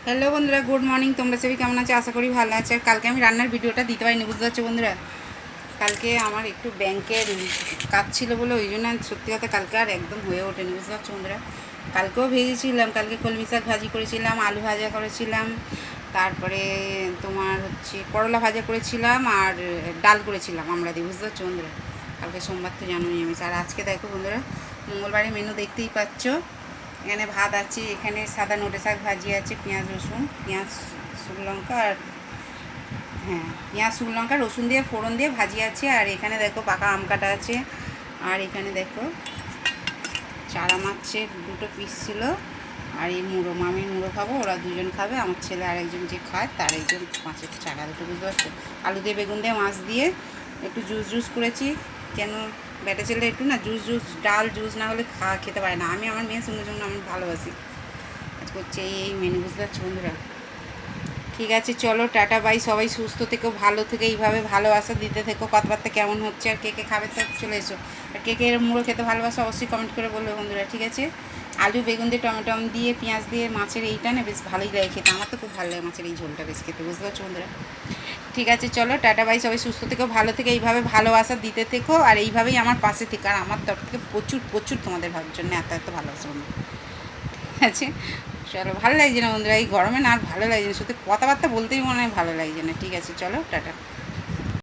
Hello বন্ধুরা, good morning. তোমরা সবাই কেমন আছে? আশা করি ভালো আছে। কালকে আমি রান্নার ভিডিওটা দিতে পারিনি, বুঝতে পারছো বন্ধুরা। কালকে আমার একটু ব্যাংকের কাজ ছিল বলে ওই জন্য সত্যি কথা কালকে আর একদম হয়ে ওঠেনি, বুঝতে পারছো বন্ধুরা। কালকেও ভেজেছিলাম, কালকে কলমি শাক ভাজি করেছিলাম, আলু ভাজা করেছিলাম, তারপরে তোমার হচ্ছে করলা ভাজা করেছিলাম, আর ডাল করেছিলাম আমরা দিয়ে, বুঝতে পারছো বন্ধুরা। কালকে সোমবার তো জানোই আমি। আর আজকে দেখো বন্ধুরা, মঙ্গলবারের মেনু দেখতেই পাচ্ছ। এখানে ভাত আছে, এখানে সাদা নোটে শাক ভাজি আছে, পেঁয়াজ রসুন, পেঁয়াজ শুকনো লঙ্কা আর পেঁয়াজ শুকনো লঙ্কা রসুন দিয়ে ফোড়ন দিয়ে ভাজি আছে। আর এখানে দেখো পাকা আম কাটা আছে। আর এখানে দেখো চারা মাছের দুটো পিস ছিল। আর এই মুড়ো, মামির মুড়ো খাবো, ওরা দুজন খাবে, আমার ছেলে আর একজন যে খায় তার একজন মাছের চারা দুটো, বুঝতে পারছো। আলু দিয়ে বেগুন দিয়ে মাছ দিয়ে একটু জুস করেছি। কেন বেটা ছেলে একটু না জুস ডাল জুস না হলে খেতে পারে না। আমি আমার মেয়ের সঙ্গে জন্য আমি ভালোবাসি। আজকে হচ্ছে এই মেনু, বুঝতে পারছো বন্ধুরা। ঠিক আছে, চলো টাটা বাই। সবাই সুস্থ থেকো, ভালো থেকে এইভাবে ভালোবাসা দিতে থেকো। কথাবার্তা কেমন হচ্ছে আর কে কে খাবে তো চলে এসো। আর কে কে মুড়ো খেতে ভালোবাসো অবশ্যই কমেন্ট করে বলবে বন্ধুরা, ঠিক আছে। আলু বেগুন দিয়ে টমেটো দিয়ে পেঁয়াজ দিয়ে মাছের এইটা না বেশ ভালোই লাগে খেতে। আমার তো খুব ভালো লাগে মাছের এই ঝোলটা বেশ খেতে, বুঝতে পারছো বন্ধুরা। ঠিক আছে, চলো টাটা বাই। সবাই সুস্থ থেকো, ভালো থেকে এইভাবে ভালোবাসা দিতে থেকো, আর এইভাবেই আমার পাশে থেকো। আর আমার তরফ থেকে প্রচুর প্রচুর তোমাদের ভাবার জন্য এত ভালোবাসা বন্ধু, ঠিক আছে। চলো, ভালো লাগছে না বন্ধুরা এই গরমে, না আর ভালো লাগছে না, সত্যি কথাবার্তা বলতেই মনে হয় ভালো লাগছে না। ঠিক আছে, চলো টাটা।